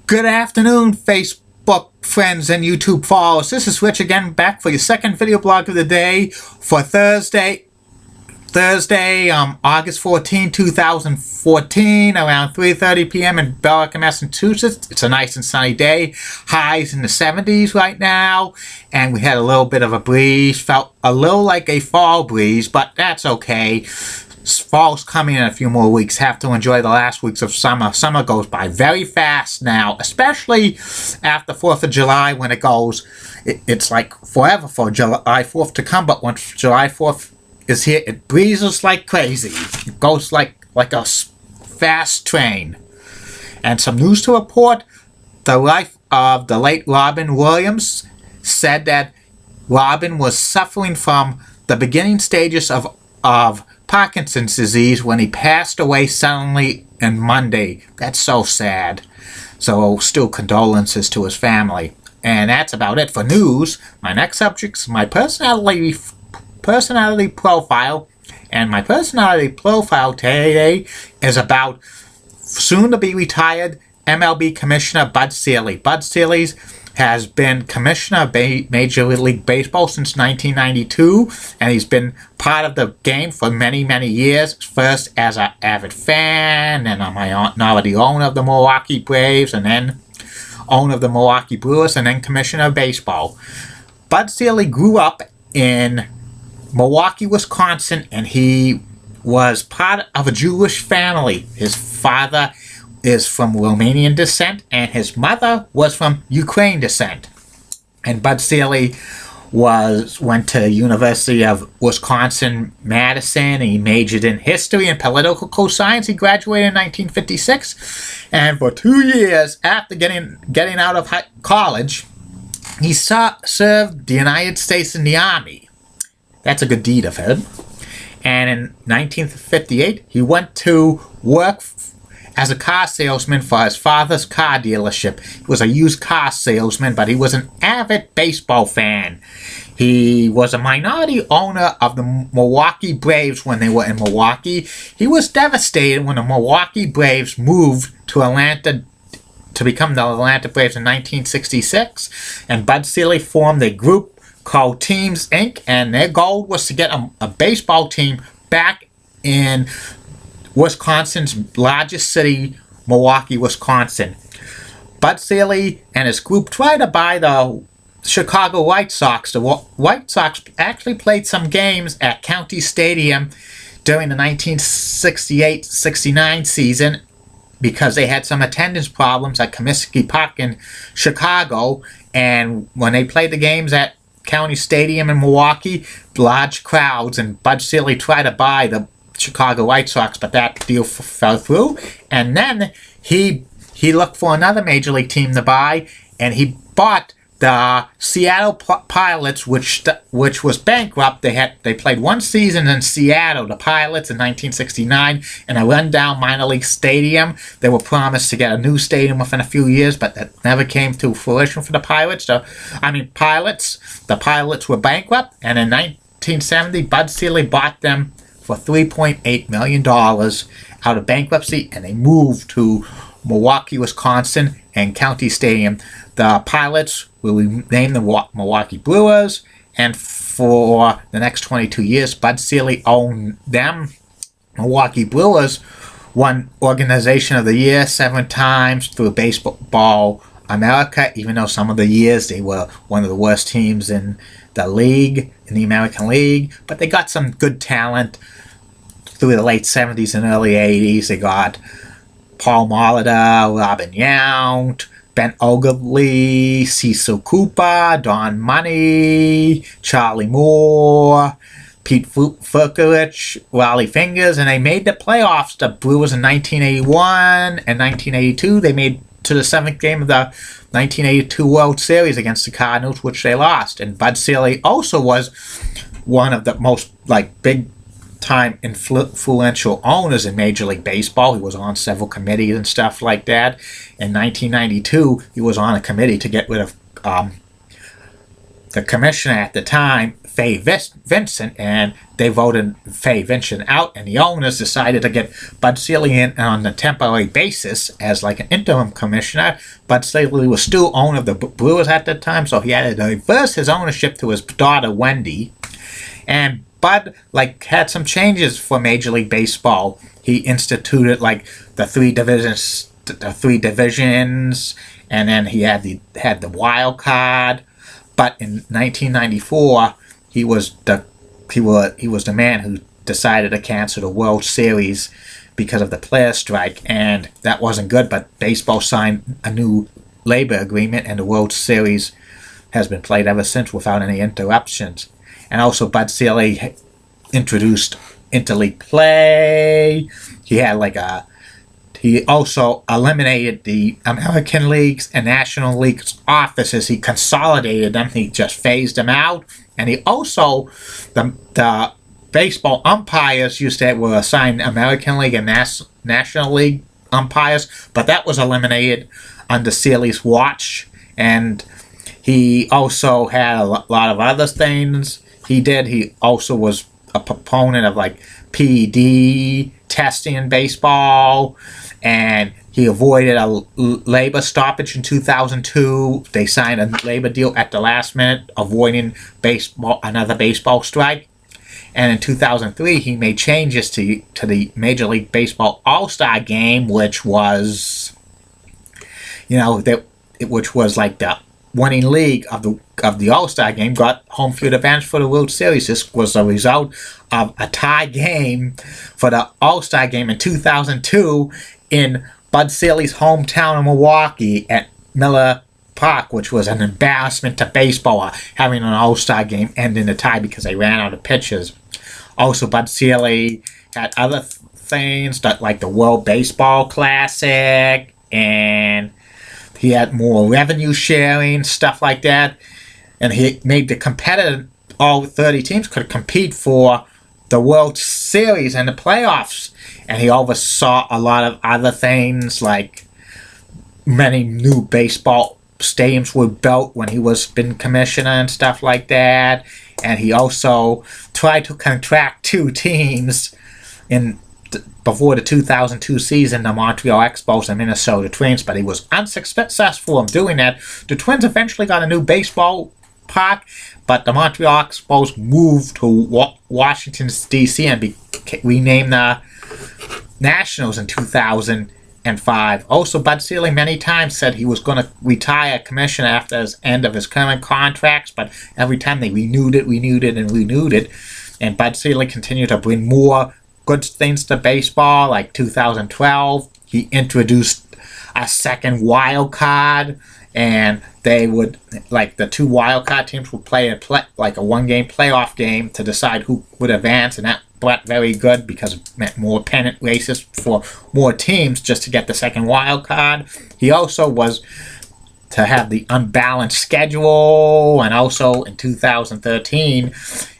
Good afternoon, Facebook friends and YouTube followers. This is Rich again, back for your second video blog of the day for Thursday, August 14, 2014, around 3:30 p.m. in Belleville, Massachusetts. It's a nice and sunny day. Highs in the 70s right now, and we had a little bit of a breeze. Felt a little like a fall breeze, but that's okay. Fall's coming in a few more weeks. Have to enjoy the last weeks of summer. Summer goes by very fast now, especially after 4th of July when it goes. It's like forever for July 4th to come, but once July 4th is here, it breezes like crazy. It goes like a fast train. And some news to report. The life of the late Robin Williams said that Robin was suffering from the beginning stages of Parkinson's disease when he passed away suddenly on Monday. That's so sad. So still condolences to his family. And that's about it for news. My next subject's my personality profile. And my personality profile today is about soon-to-be retired MLB Commissioner Bud Selig. Bud Selig has been commissioner of Major League Baseball since 1992, and he's been part of the game for many, many years. First as an avid fan, and a minority owner of the Milwaukee Braves, and then owner of the Milwaukee Brewers, and then commissioner of baseball. Bud Selig grew up in Milwaukee, Wisconsin, and he was part of a Jewish family. His father is from Romanian descent, and his mother was from Ukraine descent. And Bud Selig went to the University of Wisconsin-Madison. He majored in history and political science. He graduated in 1956, and for 2 years after getting out of college, he served the United States in the Army. That's a good deed of him. And in 1958, he went to work as a car salesman for his father's car dealership. He was a used car salesman, but he was an avid baseball fan. He was a minority owner of the Milwaukee Braves when they were in Milwaukee. He was devastated when the Milwaukee Braves moved to Atlanta to become the Atlanta Braves in 1966. And Bud Selig formed a group called Teams Inc., and their goal was to get a baseball team back in Wisconsin's largest city, Milwaukee, Wisconsin. Bud Selig and his group tried to buy the Chicago White Sox. The White Sox actually played some games at County Stadium during the 1968-69 season because they had some attendance problems at Comiskey Park in Chicago. And when they played the games at County Stadium in Milwaukee, large crowds, and Bud Selig tried to buy the Chicago White Sox, but that deal fell through. And then he looked for another major league team to buy, and he bought the Seattle Pilots, which was bankrupt. They played one season in Seattle, the Pilots, in 1969, in a rundown minor league stadium. They were promised to get a new stadium within a few years, but that never came to fruition for the Pilots. The Pilots were bankrupt, and in 1970, Bud Selig bought them for $3.8 million out of bankruptcy, and they moved to Milwaukee, Wisconsin, and County Stadium. The Pilots will rename the Milwaukee Brewers, and for the next 22 years, Bud Selig owned them. Milwaukee Brewers won Organization of the Year 7 times through Baseball America, even though some of the years they were one of the worst teams in the league, in the American League, but they got some good talent through the late 70s and early 80s. They got Paul Molitor, Robin Yount, Ben Ogley, Cecil Cooper, Don Money, Charlie Moore, Pete Furkerich, Wally Fingers, and they made the playoffs. The Brewers in 1981 and 1982. They made to the 7th game of the 1982 World Series against the Cardinals, which they lost. And Bud Selig also was one of the most big-time influential owners in Major League Baseball. He was on several committees and stuff like that. In 1992, he was on a committee to get rid of the commissioner at the time, Faye Vincent, and they voted Faye Vincent out, and the owners decided to get Bud Selig in on a temporary basis as like an interim commissioner. Bud Selig was still owner of the Brewers at the time, so he had to reverse his ownership to his daughter Wendy. And Bud had some changes for Major League Baseball. He instituted the three divisions, and then he had the wild card. But in 1994, he was the man who decided to cancel the World Series because of the player strike, and that wasn't good. But baseball signed a new labor agreement, and the World Series has been played ever since without any interruptions. And also, Bud Selig introduced interleague play. He also eliminated the American Leagues and National Leagues offices. He consolidated them. He just phased them out. And he also, the baseball umpires were assigned American League and National League umpires, but that was eliminated under Selig's watch. And he also had a lot of other things he did. He also was a proponent of PED testing in baseball, and he avoided a labor stoppage in 2002. They signed a labor deal at the last minute, avoiding another baseball strike. And in 2003, he made changes to the Major League Baseball All-Star Game, which was, which was the winning league of the All-Star Game got home field advantage for the World Series. This was a result of a tie game for the All-Star Game in 2002 in Bud Selig's hometown of Milwaukee at Miller Park, which was an embarrassment to baseball, having an All-Star Game end in a tie because they ran out of pitchers. Also, Bud Selig had other things like the World Baseball Classic, and he had more revenue sharing, stuff like that. And he made the competitive, all 30 teams could compete for the World Series and the playoffs. And he oversaw a lot of other things, like many new baseball stadiums were built when he was been commissioner and stuff like that. And he also tried to contract two teams before the 2002 season, the Montreal Expos and Minnesota Twins, but he was unsuccessful in doing that. The Twins eventually got a new baseball park, but the Montreal Expos moved to Washington, D.C. and renamed the Nationals in 2005. Also, Bud Selig many times said he was going to retire commissioner after the end of his current contracts, but every time they renewed it. And Bud Selig continued to bring more good things to baseball. Like 2012, he introduced a second wild card, and they would the two wild card teams would play a one-game playoff game to decide who would advance, and that went very good because it meant more pennant races for more teams just to get the second wild card. He also was to have the unbalanced schedule, and also in 2013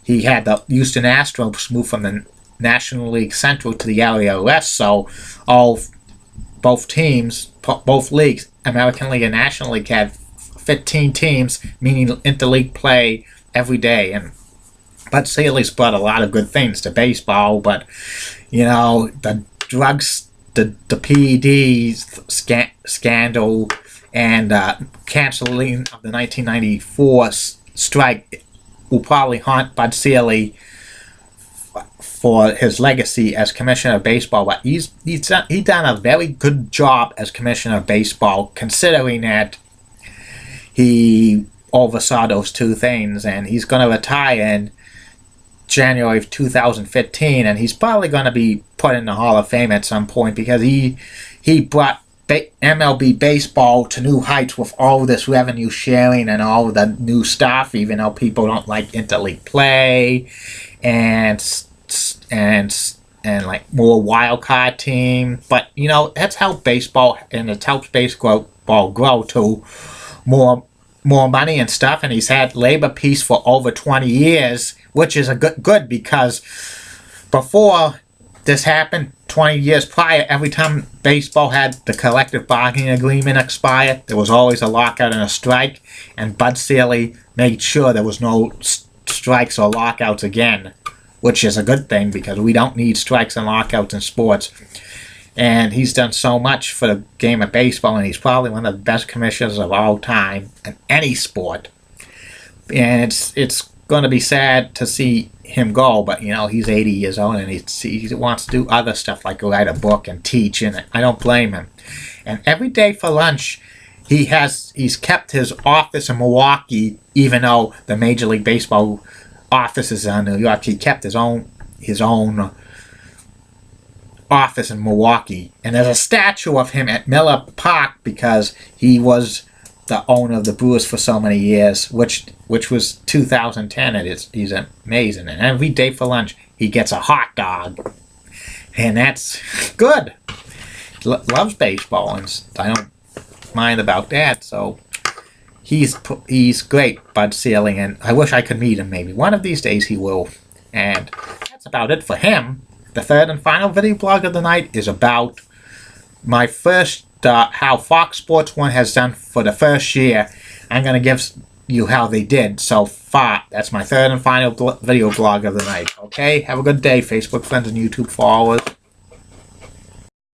he had the Houston Astros move from the National League Central to the Area West, so both leagues, American League and National League, had 15 teams, meaning interleague play every day. And Bud Selig's brought a lot of good things to baseball, but the drugs, the PED scandal, and canceling of the 1994 strike will probably haunt Bud Selig for his legacy as commissioner of baseball. But he's done a very good job as commissioner of baseball, considering that he oversaw those two things. And he's going to retire in January of 2015, and he's probably going to be put in the Hall of Fame at some point because he brought MLB baseball to new heights with all this revenue sharing and all the new stuff, even though people don't like interleague play and more wild card team. But that's how baseball, and it helps baseball grow to more money and stuff. And he's had labor peace for over 20 years, which is a good because before this happened, 20 years prior, every time baseball had the collective bargaining agreement expire, there was always a lockout and a strike, and Bud Selig made sure there was no strikes or lockouts again, which is a good thing because we don't need strikes and lockouts in sports. And he's done so much for the game of baseball, and he's probably one of the best commissioners of all time in any sport. And it's going to be sad to see him go, but you know, he's 80 years old and he wants to do other stuff like write a book and teach, and I don't blame him. And every day for lunch, he's kept his office in Milwaukee, even though the Major League Baseball office is in New York. He kept his own office in Milwaukee, and there's a statue of him at Miller Park because he was the owner of the Brewers for so many years, which was 2010, and he's amazing. And every day for lunch, he gets a hot dog, and that's good. Loves baseball, and I don't mind about that. So he's great, Bud Selig, and I wish I could meet him. Maybe one of these days he will. And that's about it for him. The third and final video blog of the night is about my first how Fox Sports 1 has done for the first year. I'm going to give you how they did so far. That's my third and final video blog of the night. Okay? Have a good day, Facebook friends and YouTube followers.